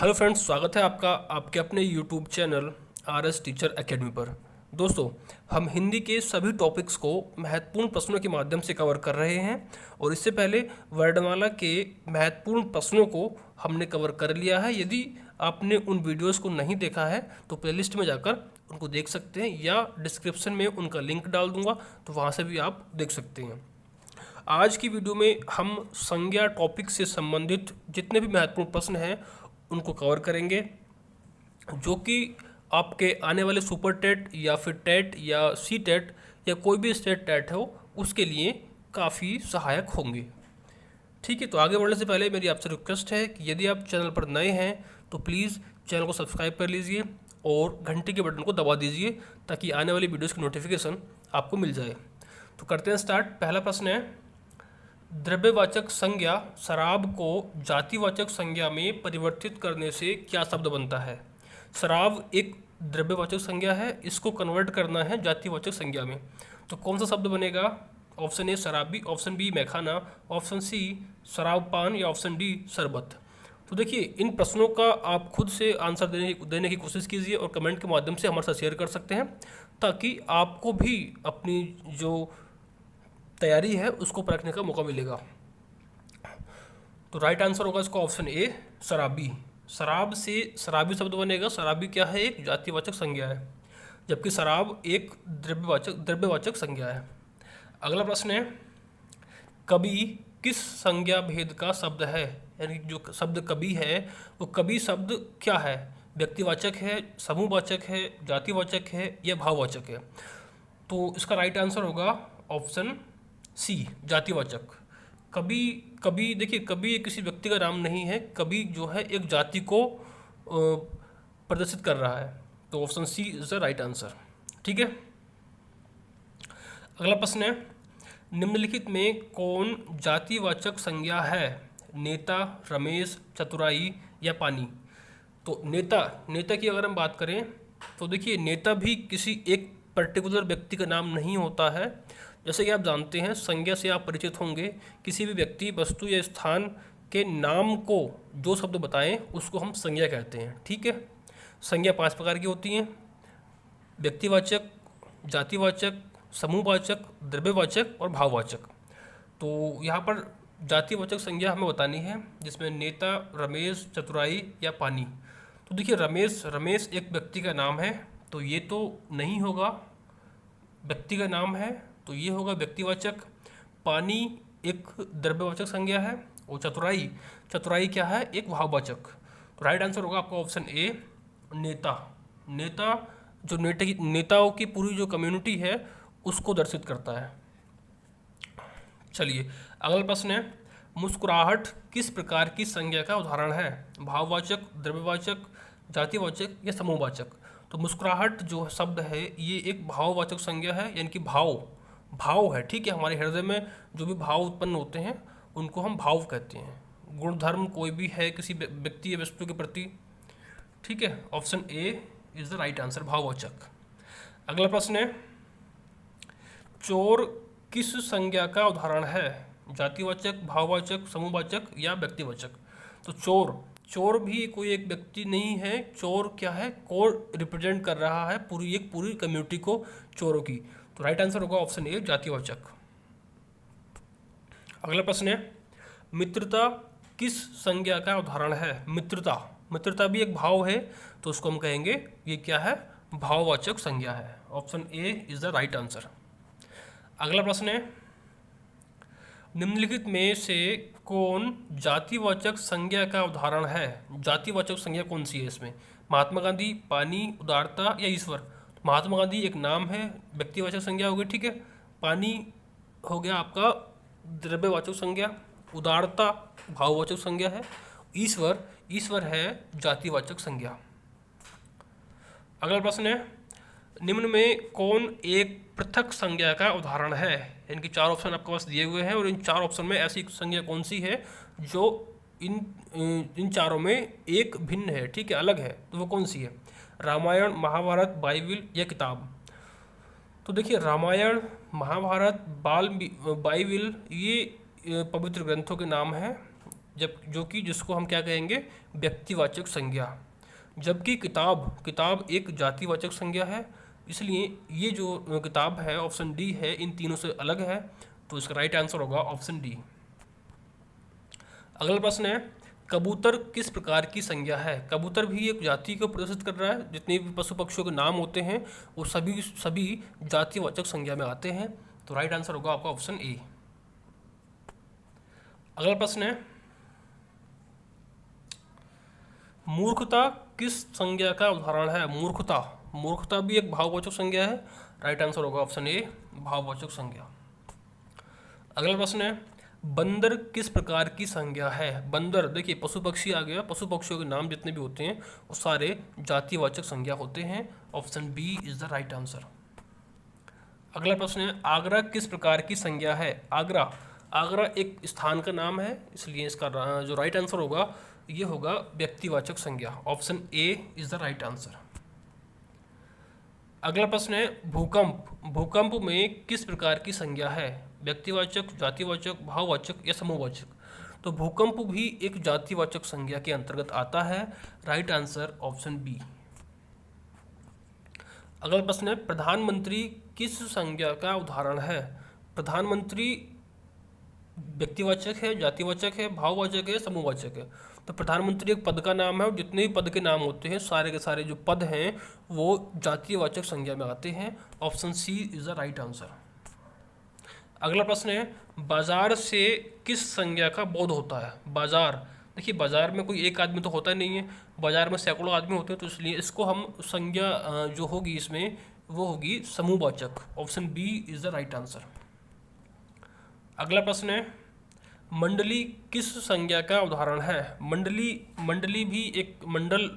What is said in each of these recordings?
Hello friends, स्वागत है आपका आपके अपने YouTube channel R S teacher academy पर। दोस्तों, हम हिंदी के सभी टॉपिक्स को महत्वपूर्ण प्रश्नों के माध्यम से कवर कर रहे हैं और इससे पहले वर्णमाला के महत्वपूर्ण प्रश्नों को हमने कवर कर लिया है। यदि आपने उन वीडियोस को नहीं देखा है तो प्लेलिस्ट में जाकर उनको देख सकते हैं या डिस्क्रिप्शन में उनका लिंक डाल दूंगा, तो वहाँ से भी आप देख सकते हैं। आज की वीडियो में हम संज्ञा टॉपिक से संबंधित जितने भी महत्वपूर्ण प्रश्न हैं उनको कवर करेंगे, जो कि आपके आने वाले सुपर टेट या फिर टेट या सी टेट या कोई भी स्टेट टेट हो उसके लिए काफ़ी सहायक होंगे। ठीक है, तो आगे बढ़ने से पहले मेरी आपसे रिक्वेस्ट है कि यदि आप चैनल पर नए हैं तो प्लीज़ चैनल को सब्सक्राइब कर लीजिए और घंटे के बटन को दबा दीजिए ताकि आने वाली वीडियोस की नोटिफिकेशन आपको मिल जाए। तो करते हैं स्टार्ट। पहला प्रश्न है, द्रव्यवाचक संज्ञा शराब को जातिवाचक संज्ञा में परिवर्तित करने से क्या शब्द बनता है? शराब एक द्रव्यवाचक संज्ञा है, इसको कन्वर्ट करना है जातिवाचक संज्ञा में, तो कौन सा शब्द बनेगा? ऑप्शन ए शराबी, ऑप्शन बी मैखाना, ऑप्शन सी शराब पान या ऑप्शन डी शरबत। तो देखिए, इन प्रश्नों का आप खुद से आंसर देने की कोशिश कीजिए और कमेंट के माध्यम से हमारे साथ शेयर कर सकते हैं ताकि आपको भी अपनी जो तैयारी है उसको परखने का मौका मिलेगा। तो राइट आंसर होगा इसका ऑप्शन ए शराबी। शराब से शराबी शब्द बनेगा। शराबी क्या है? एक जातिवाचक संज्ञा है, जबकि शराब एक द्रव्यवाचक संज्ञा है। अगला प्रश्न है, कवि किस संज्ञा भेद का शब्द है? यानी जो शब्द कवि है वो कवि शब्द क्या है? व्यक्तिवाचक है, समूहवाचक है, जातिवाचक है या भाववाचक है? तो इसका राइट आंसर होगा ऑप्शन सी जातिवाचक। कवि कवि देखिए, कवि किसी व्यक्ति का नाम नहीं है, कवि जो है एक जाति को प्रदर्शित कर रहा है, तो option C is the right answer. ठीक है, अगला प्रश्न है, निम्नलिखित में कौन जातिवाचक संज्ञा है? नेता, रमेश, चतुराई या पानी? तो नेता की अगर हम बात करें तो देखिए, नेता भी किसी एक पर्टिकुलर व्यक्ति का नाम नहीं होता है। जैसे कि आप जानते हैं, संज्ञा से आप परिचित होंगे, किसी भी व्यक्ति, वस्तु या स्थान के नाम को जो शब्द बताएं उसको हम संज्ञा कहते हैं। ठीक है, संज्ञा 5 प्रकार की होती हैं: व्यक्तिवाचक, जातिवाचक, समूहवाचक, द्रव्यवाचक और भाववाचक। तो यहाँ पर जातिवाचक संज्ञा हमें बतानी है, जिसमें नेता, रमेश, चतुराई या पानी। तो देखिए, रमेश एक व्यक्ति का नाम है, तो ये तो नहीं होगा, व्यक्ति का नाम है तो ये होगा व्यक्तिवाचक। पानी एक द्रव्यवाचक संज्ञा है और चतुराई क्या है? एक भाववाचक। तो राइट आंसर होगा आपका ऑप्शन ए नेता जो नेताओं की पूरी जो कम्युनिटी है उसको दर्शित करता है। चलिए, अगला प्रश्न है, मुस्कुराहट किस प्रकार की संज्ञा का उदाहरण है? भाववाचक, द्रव्यवाचक, जातिवाचक या समूहवाचक? तो मुस्कुराहट जो शब्द है ये एक भाववाचक संज्ञा है, यानी कि भाव है। ठीक है, हमारे हृदय में जो भी भाव उत्पन्न होते हैं उनको हम भाव कहते हैं। गुणधर्म कोई भी है किसी व्यक्ति या वस्तु के प्रति। ठीक है, option A is the right answer, भाववाचक। अगला प्रश्न है, चोर किस संज्ञा का उदाहरण है? जातिवाचक, भाववाचक, समूहवाचक या व्यक्तिवाचक? तो चोर भी कोई एक व्यक्ति नहीं है। चोर क्या है? को रिप्रेजेंट कर रहा है पूरी कम्युनिटी को, चोरों की। तो राइट आंसर होगा ऑप्शन ए जातिवाचक। अगला प्रश्न है, मित्रता किस संज्ञा का उदाहरण है? मित्रता भी एक भाव है, तो उसको हम कहेंगे ये क्या है? भाववाचक संज्ञा है। Option A is the right answer. अगला प्रश्न है, निम्नलिखित में से कौन जातिवाचक संज्ञा का उदाहरण है? जातिवाचक संज्ञा कौन सी है इसमें? महात्मा गांधी, पानी, उदारता या ईश्वर? महात्मा गांधी एक नाम है, व्यक्तिवाचक संज्ञा हो गई। ठीक है, पानी हो गया आपका द्रव्यवाचक संज्ञा, उदारता भाववाचक संज्ञा है, ईश्वर है जातिवाचक संज्ञा। अगला प्रश्न है, निम्न में कौन एक पृथक संज्ञा का उदाहरण है? इनके 4 ऑप्शन आपके पास दिए हुए हैं और इन 4 ऑप्शन में ऐसी संज्ञा कौन सी है जो इन चारों में एक भिन्न है? ठीक है, अलग है, तो वो कौन सी है? रामायण, महाभारत, बाइबिल या किताब? तो देखिए, रामायण, महाभारत, बाइबिल ये पवित्र ग्रंथों के नाम हैं, जब जो कि जिसको हम क्या कहेंगे, व्यक्तिवाचक संज्ञा। जबकि किताब एक जातिवाचक संज्ञा है, इसलिए ये जो किताब है ऑप्शन डी है, इन तीनों से अलग है, तो इसका राइट आंसर होगा ऑप्शन डी। अगला प्रश्न है, कबूतर किस प्रकार की संज्ञा है? कबूतर भी एक जाति को प्रदर्शित कर रहा है। जितने भी पशु पक्षियों के नाम होते हैं वो सभी जातिवाचक संज्ञा में आते हैं, तो राइट आंसर होगा आपका ऑप्शन ए। अगला प्रश्न है, मूर्खता किस संज्ञा का उदाहरण है? मूर्खता भी एक भाववाचक संज्ञा है, राइट आंसर होगा ऑप्शन ए, भाववाचक संज्ञा। अगला प्रश्न है, बंदर किस प्रकार की संज्ञा है? बंदर, देखिए पशु पक्षी आ गया, पशु पक्षियों के नाम जितने भी होते हैं वो सारे जातिवाचक संज्ञा होते हैं, option B is the right answer. अगला प्रश्न है, आगरा किस प्रकार की संज्ञा है? आगरा एक स्थान का नाम है, इसलिए इसका जो राइट आंसर होगा ये होगा व्यक्तिवाचक संज्ञा, option A is the right answer. अगला प्रश्न है, भूकंप में किस प्रकार की संज्ञा है? व्यक्तिवाचक, जातिवाचक, भाववाचक या समूहवाचक? तो भूकंप भी एक जातिवाचक संज्ञा के अंतर्गत आता है, राइट आंसर ऑप्शन बी। अगला प्रश्न है, प्रधानमंत्री किस संज्ञा का उदाहरण है? प्रधानमंत्री व्यक्तिवाचक है, जातिवाचक है, भाववाचक है, समूहवाचक है? तो प्रधानमंत्री एक पद का नाम है और जितने भी पद के नाम होते हैं सारे के सारे जो पद हैं वो जातिवाचक संज्ञा में आते हैं, option C is the right answer. अगला प्रश्न है, बाजार से किस संज्ञा का बोध होता है? बाजार, देखिए बाजार में कोई एक आदमी तो होता नहीं है, बाजार में सैकड़ों आदमी होते हैं, तो इसलिए इसको हम संज्ञा जो होगी इसमें वो होगी समूहवाचक, option B is the right answer. अगला प्रश्न है, मंडली किस संज्ञा का उदाहरण है? मंडली भी एक मंडल,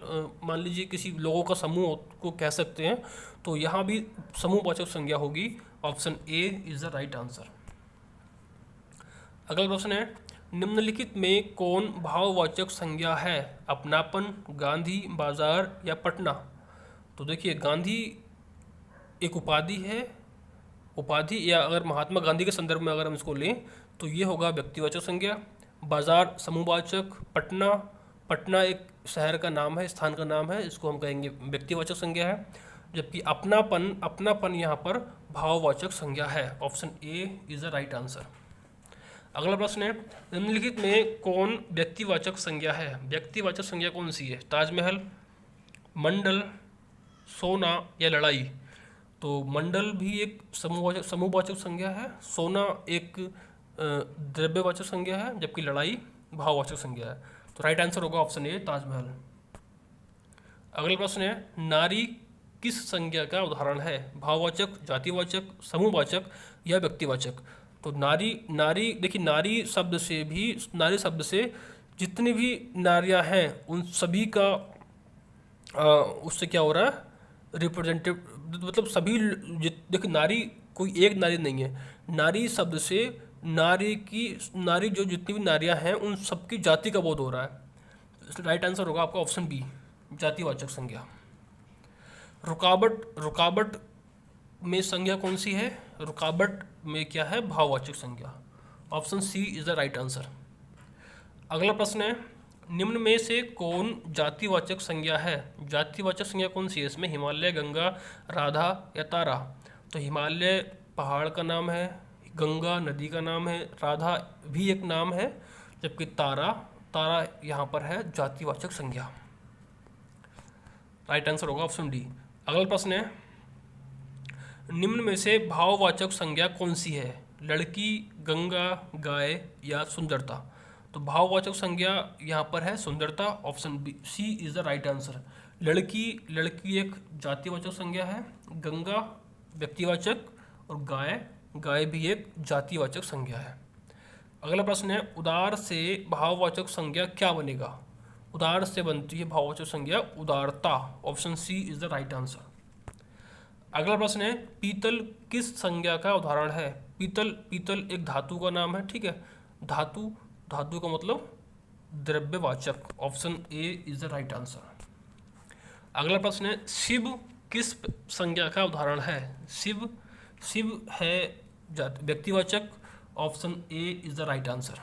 मान लीजिए किसी लोगों का समूह को कह सकते हैं, तो यहाँ भी समूहवाचक संज्ञा होगी, option A is the right answer. अगला प्रश्न है, निम्नलिखित में कौन भाववाचक संज्ञा है? अपनापन, गांधी, बाजार या पटना? तो देखिए गांधी एक उपाधि है, उपाधि या अगर महात्मा गांधी के संदर्भ में अगर हम इसको लें तो ये होगा व्यक्तिवाचक संज्ञा, बाजार समूहवाचक, पटना एक शहर का नाम है, स्थान का नाम है, इसको हम कहेंगे व्यक्तिवाचक संज्ञा है, जबकि अपनापन यहाँ पर भाववाचक संज्ञा है, option A is the right answer. अगला प्रश्न है, निम्नलिखित में कौन व्यक्तिवाचक संज्ञा है? व्यक्तिवाचक संज्ञा कौन सी है? ताजमहल, मंडल, सोना या लड़ाई? तो मंडल भी एक समूहवाचक संज्ञा है, सोना एक द्रव्यवाचक संज्ञा है, जबकि लड़ाई भाववाचक संज्ञा है, तो राइट आंसर होगा ऑप्शन ए ताजमहल। अगला प्रश्न है, नारी किस संज्ञा का उदाहरण है? भाववाचक, जातिवाचक, समूहवाचक या व्यक्तिवाचक? तो नारी देखिए नारी शब्द से जितनी भी नारियां हैं उन सभी का उससे क्या हो रहा है, रिप्रेजेंटेटिव, मतलब सभी, देखिए नारी कोई एक नारी नहीं है, नारी शब्द से नारी जो जितनी भी नारियां हैं उन सबकी जाति का बोध हो रहा है, राइट आंसर होगा आपका ऑप्शन बी, जातिवाचक संज्ञा। रुकावट में संज्ञा कौन सी है? रुकावट में क्या है? भाववाचक संज्ञा, option C is the right answer. अगला प्रश्न है, निम्न में से कौन जातिवाचक संज्ञा है? जातिवाचक संज्ञा कौन सी है इसमें? हिमालय, गंगा, राधा या तारा? तो हिमालय पहाड़ का नाम है, गंगा नदी का नाम है, राधा भी एक नाम है, जबकि तारा यहाँ पर है जातिवाचक संज्ञा, राइट आंसर होगा ऑप्शन डी। अगला प्रश्न है, निम्न में से भाववाचक संज्ञा कौन सी है? लड़की, गंगा, गाय या सुंदरता? तो भाववाचक संज्ञा यहाँ पर है सुंदरता, option B C is the right answer. लड़की एक जातिवाचक संज्ञा है, गंगा व्यक्तिवाचक और गाय भी एक जातिवाचक संज्ञा है। अगला प्रश्न है, उदार से भाववाचक संज्ञा क्या बनेगा? उदार से बनती है भाववाचक संज्ञा उदारता, option C is the right answer. अगला प्रश्न है, पीतल किस संज्ञा का उदाहरण है? पीतल एक धातु का नाम है, ठीक है, धातु का मतलब द्रव्यवाचक, option A is the right answer. अगला प्रश्न है, शिव किस संज्ञा का उदाहरण है? शिव है व्यक्तिवाचक, option A is the right answer.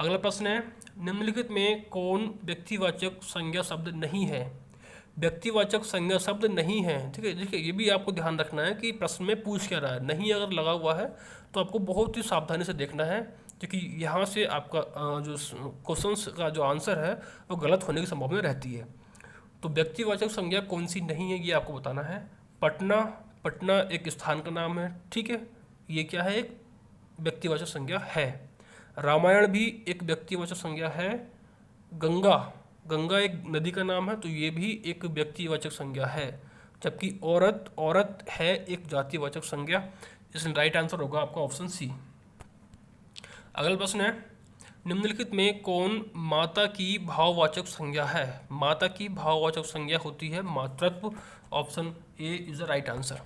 अगला प्रश्न है, निम्नलिखित में कौन व्यक्तिवाचक संज्ञा शब्द नहीं है? व्यक्तिवाचक संज्ञा शब्द नहीं है, ठीक है। देखिए ये भी आपको ध्यान रखना है कि प्रश्न में पूछ क्या रहा है। नहीं अगर लगा हुआ है तो आपको बहुत ही सावधानी से देखना है, क्योंकि यहाँ से आपका जो क्वेश्चंस का जो आंसर है वो गलत होने की संभावना रहती है। तो व्यक्तिवाचक संज्ञा कौन सी नहीं है ये आपको बताना है। पटना, पटना एक स्थान का नाम है, ठीक है, ये क्या है, एक व्यक्तिवाचक संज्ञा है। रामायण भी एक व्यक्तिवाचक संज्ञा है। गंगा, गंगा एक नदी का नाम है, तो ये भी एक व्यक्तिवाचक संज्ञा है। जबकि औरत, औरत है एक जातिवाचक संज्ञा। इसलिए राइट आंसर होगा आपका ऑप्शन सी। अगला प्रश्न है, निम्नलिखित में कौन माता की भाववाचक संज्ञा है? माता की भाववाचक संज्ञा होती है मातृत्व। Option A is the right answer.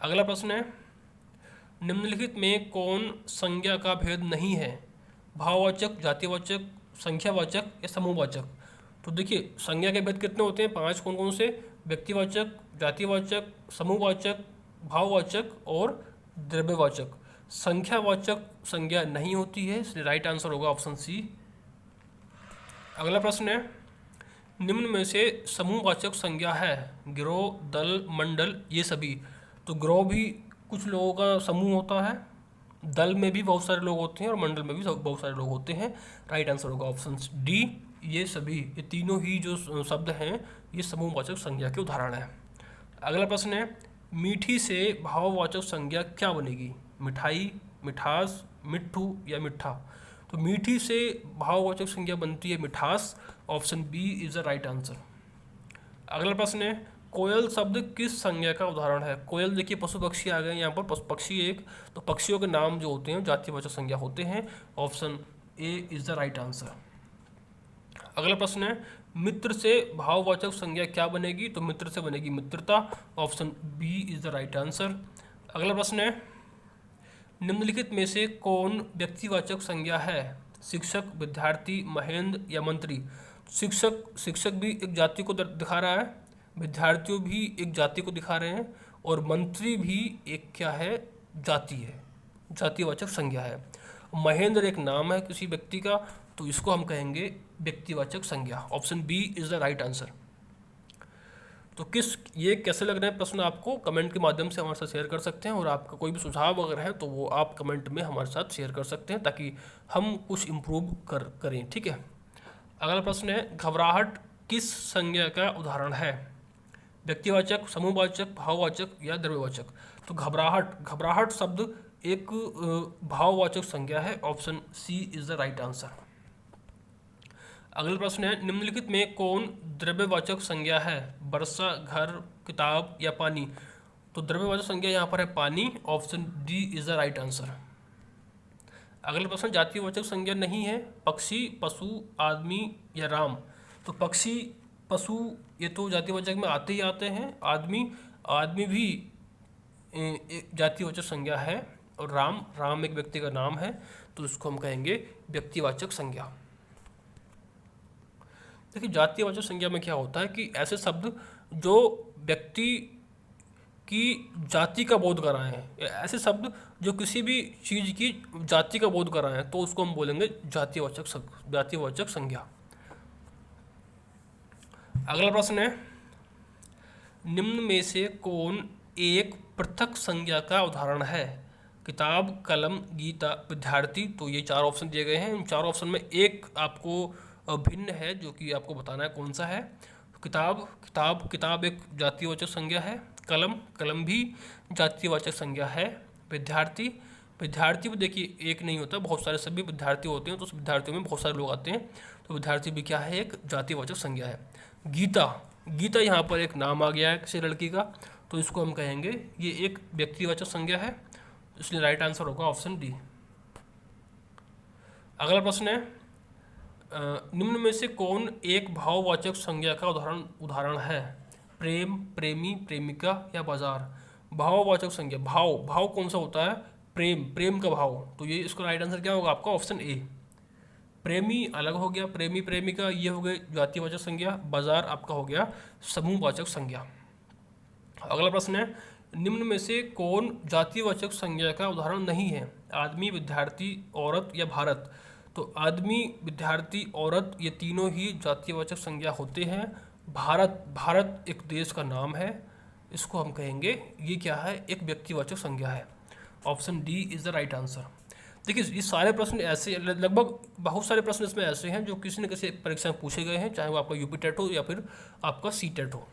अगला प्रश्न है, निम्नलिखित में कौन संज्ञा का भेद नहीं है? भाववाचक, जातिवाचक, संख्यावाचक या समूहवाचक? तो देखिए संज्ञा के भेद कितने होते हैं? 5। कौन कौन से? व्यक्तिवाचक, जातिवाचक, समूहवाचक, भाववाचक और द्रव्यवाचक। संख्यावाचक संज्ञा नहीं होती है, इसलिए राइट आंसर होगा ऑप्शन सी। अगला प्रश्न है, निम्न में से समूहवाचक संज्ञा है? गिरोह, दल, मंडल, ये सभी। तो गिरोह भी कुछ लोगों का समूह होता है, दल में भी बहुत सारे लोग होते हैं और मंडल में भी बहुत सारे लोग होते हैं। राइट आंसर होगा ऑप्शन डी, ये सभी, ये तीनों ही जो शब्द हैं ये समूहवाचक संज्ञा के उदाहरण हैं। अगला प्रश्न है, मीठी से भाववाचक संज्ञा क्या बनेगी? मिठाई, मिठास, मिट्ठू या मिठा? तो मीठी से भाववाचक संज्ञा बनती है मिठास। Option B is the right answer. अगला प्रश्न है, कोयल शब्द किस संज्ञा का उदाहरण है? कोयल देखिए पशु पक्षी आ गए यहाँ पर, पशु पक्षी एक, तो पक्षियों के नाम जो होते हैं जातिवाचक संज्ञा होते हैं। Option A is the right answer. अगला प्रश्न है, मित्र से भाववाचक संज्ञा क्या बनेगी? तो मित्र से बनेगी मित्रता। Option B is the right answer. अगला प्रश्न है, निम्नलिखित में से कौन व्यक्तिवाचक संज्ञा है? शिक्षक, विद्यार्थी, महेंद्र या मंत्री? शिक्षक, शिक्षक भी एक जाति को दिखा रहा है, विद्यार्थियों भी एक जाति को दिखा रहे हैं और मंत्री भी एक क्या है, जाति है, जातिवाचक संज्ञा है। महेंद्र एक नाम है किसी व्यक्ति का, तो इसको हम कहेंगे व्यक्तिवाचक संज्ञा। Option B is the right answer. तो ये कैसे लग रहे हैं प्रश्न आपको कमेंट के माध्यम से हमारे साथ शेयर कर सकते हैं, और आपका कोई भी सुझाव अगर है तो वो आप कमेंट में हमारे साथ शेयर कर सकते हैं ताकि हम कुछ इम्प्रूव करें, ठीक है। अगला प्रश्न है, घबराहट किस संज्ञा का उदाहरण है? व्यक्तिवाचक, समूहवाचक, भाववाचक या द्रव्यवाचक? तो घबराहट, घबराहट शब्द एक भाववाचक संज्ञा है। Option C is the right answer. अगला प्रश्न है, निम्नलिखित में कौन द्रव्यवाचक संज्ञा है? वर्षा, घर, किताब या पानी? तो द्रव्यवाचक संज्ञा यहाँ पर है पानी। Option D is the right answer. अगला प्रश्न, जातिवाचक संज्ञा नहीं है? पक्षी, पशु, आदमी या राम? तो पक्षी, पशु ये तो जातिवाचक में आते ही आते हैं। आदमी, आदमी भी एक जातिवाचक संज्ञा है, और राम, राम एक व्यक्ति का नाम है, तो इसको हम कहेंगे व्यक्तिवाचक संज्ञा। देखिए जातिवाचक संज्ञा में क्या होता है कि ऐसे शब्द जो व्यक्ति की जाति का बोध कराएं हैं, ऐसे शब्द जो किसी भी चीज़ की जाति का बोध कराएं हैं, तो उसको हम बोलेंगे जातिवाचक संज्ञा। अगला प्रश्न है, निम्न में से कौन एक पृथक संज्ञा का उदाहरण है? किताब, कलम, गीता, विद्यार्थी? तो ये 4 ऑप्शन दिए गए हैं। इन 4 ऑप्शन में एक आपको भिन्न है, जो कि आपको बताना है कौन सा है। किताब, किताब एक जातिवाचक संज्ञा है। कलम, कलम भी जातिवाचक संज्ञा है। विद्यार्थी, विद्यार्थी भी देखिए एक नहीं होता, बहुत सारे सभी विद्यार्थी होते हैं, तो उस विद्यार्थियों में बहुत सारे लोग आते हैं, तो विद्यार्थी भी क्या है, एक जातिवाचक संज्ञा है। गीता, गीता यहाँ पर एक नाम आ गया है किसी लड़की का, तो इसको हम कहेंगे ये एक व्यक्तिवाचक संज्ञा है, इसलिए राइट आंसर होगा ऑप्शन डी। अगला प्रश्न है, निम्न में से कौन एक भाववाचक संज्ञा का उदाहरण है? प्रेम, प्रेमी, प्रेमिका या बाजार? भाववाचक संज्ञा, भाव, भाव कौन सा होता है? प्रेम, प्रेम का भाव, तो ये इसका राइट आंसर क्या होगा आपका? Option A. प्रेमी अलग हो गया, प्रेमी प्रेमिका ये हो गए जातिवाचक संज्ञा, बाजार आपका हो गया समूहवाचक संज्ञा। अगला प्रश्न है, निम्न में से कौन जातिवाचक संज्ञा का उदाहरण नहीं है? आदमी, विद्यार्थी, औरत या भारत? तो आदमी, विद्यार्थी, औरत, ये तीनों ही जातिवाचक संज्ञा होते हैं। भारत, भारत एक देश का नाम है, इसको हम कहेंगे ये क्या है, एक व्यक्तिवाचक संज्ञा है। Option D is the right answer. देखिए ये सारे प्रश्न ऐसे, लगभग बहुत सारे प्रश्न इसमें ऐसे हैं जो किसी न किसी परीक्षा में पूछे गए हैं, चाहे वो आपका यूपी टेट हो या फिर आपका सी टेट हो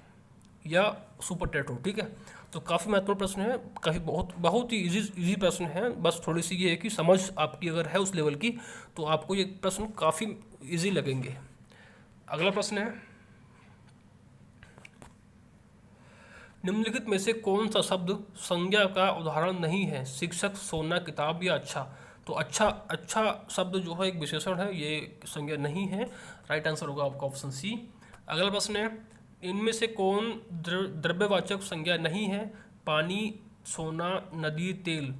या सुपर टेट हो, ठीक है। तो काफ़ी महत्वपूर्ण प्रश्न है, काफ़ी बहुत ही इजी प्रश्न है। बस थोड़ी सी ये है कि समझ आपकी अगर है उस लेवल की तो आपको ये प्रश्न काफ़ी इजी लगेंगे। अगला प्रश्न है, निम्नलिखित में से कौन सा शब्द संज्ञा का उदाहरण नहीं है? शिक्षक, सोना, किताब या अच्छा। तो अच्छा शब्द जो है एक विशेषण है, ये संज्ञा नहीं है। राइट आंसर होगा आपका ऑप्शन सी। अगला प्रश्न है, इनमें से कौन द्रव्यवाचक संज्ञा नहीं है? पानी, सोना, नदी, तेल।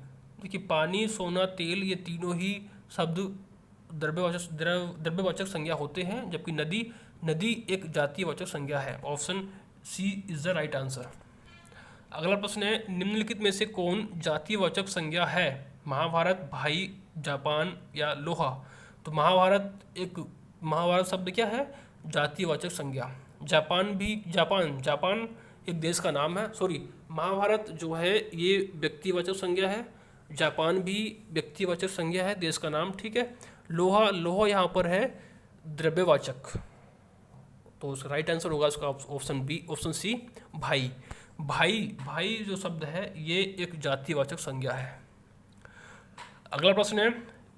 देखिए पानी, सोना, तेल ये तीनों ही शब्द द्रव्यवाचक संज्ञा होते हैं, जबकि नदी एक जातीयवाचक संज्ञा है। Option C is the right answer. अगला प्रश्न है, निम्नलिखित में से कौन जातीयवाचक संज्ञा है? महाभारत, भाई, जापान या लोहा। तो महाभारत शब्द क्या है? जातीयवाचक संज्ञा। जापान एक देश का नाम है। सॉरी, महाभारत जो है ये व्यक्तिवाचक संज्ञा है, जापान भी व्यक्तिवाचक संज्ञा है, देश का नाम, ठीक है। लोहा यहाँ पर है द्रव्यवाचक। तो उसका राइट आंसर होगा इसका ऑप्शन सी, भाई जो शब्द है ये एक जातीयवाचक संज्ञा है। अगला प्रश्न है,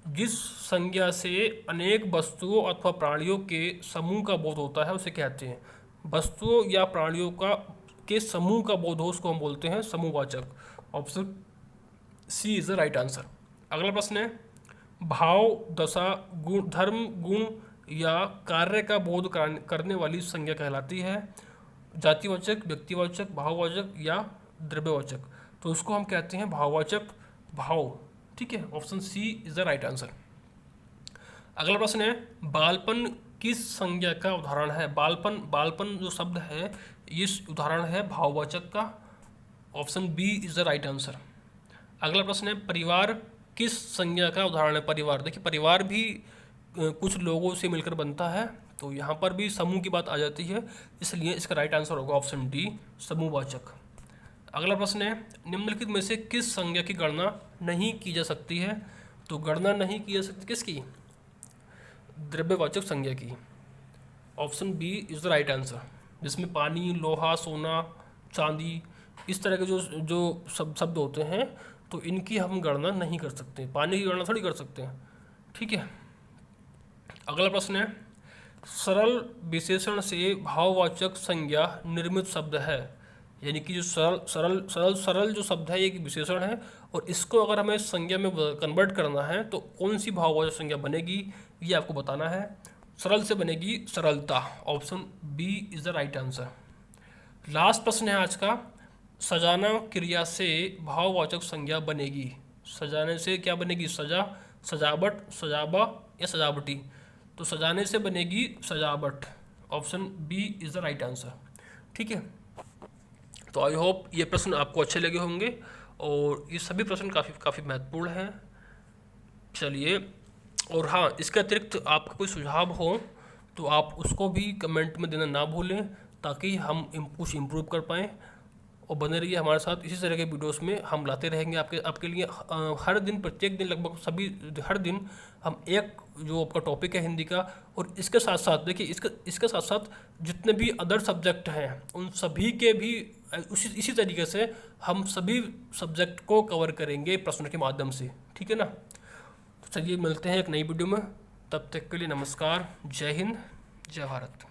जिस संज्ञा से अनेक वस्तुओं अथवा प्राणियों के समूह का बोध होता है उसे कहते हैं? वस्तुओं या प्राणियों के समूह का बोध हो उसको हम बोलते हैं समूहवाचक। Option C is the right answer. अगला प्रश्न है, भाव, दशा, गुण, धर्म, गुण या कार्य का बोध करने वाली संज्ञा कहलाती है? जातिवाचक, व्यक्तिवाचक, भाववाचक या द्रव्यवाचक। तो उसको हम कहते हैं भाववाचक, भाव, ठीक है। Option C is the right answer. अगला प्रश्न है, बालपन किस संज्ञा का उदाहरण है? बालपन जो शब्द है ये उदाहरण है भाववाचक का। Option B is the right answer. अगला प्रश्न है, परिवार किस संज्ञा का उदाहरण है? परिवार, देखिए परिवार भी कुछ लोगों से मिलकर बनता है, तो यहाँ पर भी समूह की बात आ जाती है, इसलिए इसका राइट आंसर होगा ऑप्शन डी, समूहवाचक। अगला प्रश्न है, निम्नलिखित में से किस संज्ञा की गणना नहीं की जा सकती है? तो गणना नहीं की जा सकती किसकी? द्रव्यवाचक संज्ञा की। Option B is the right answer, जिसमें पानी, लोहा, सोना, चांदी इस तरह के जो शब्द होते हैं तो इनकी हम गणना नहीं कर सकते, पानी की गणना थोड़ी कर सकते हैं, ठीक है। अगला प्रश्न है, सरल विशेषण से भाववाचक संज्ञा निर्मित शब्द है? यानी कि जो सरल जो शब्द है ये एक विशेषण है और इसको अगर हमें संज्ञा में कन्वर्ट करना है तो कौन सी भाववाचक संज्ञा बनेगी ये आपको बताना है। सरल से बनेगी सरलता। Option B is the right answer. Last प्रश्न है आज का, सजाना क्रिया से भाववाचक संज्ञा बनेगी? सजाने से क्या बनेगी? सजावट, सजावा या सजावटी। तो सजाने से बनेगी सजावट। Option B is the right answer, ठीक है। तो आई होप ये प्रश्न आपको अच्छे लगे होंगे और ये सभी प्रश्न काफ़ी महत्वपूर्ण हैं। चलिए, और हाँ, इसके अतिरिक्त आपका कोई सुझाव हो तो आप उसको भी कमेंट में देना ना भूलें, ताकि हम कुछ इम्प्रूव कर पाएँ। और बने रहिए हमारे साथ, इसी तरह के वीडियोस में हम लाते रहेंगे आपके लिए हर दिन, प्रत्येक दिन, लगभग हर दिन हम एक जो आपका टॉपिक है हिंदी का, और इसके साथ साथ देखिए इसके साथ साथ जितने भी अदर सब्जेक्ट हैं उन सभी के भी इसी तरीके से हम सभी सब्जेक्ट को कवर करेंगे प्रश्न के माध्यम से, ठीक है ना। तो चलिए मिलते हैं एक नई वीडियो में, तब तक के लिए नमस्कार, जय हिंद, जय भारत।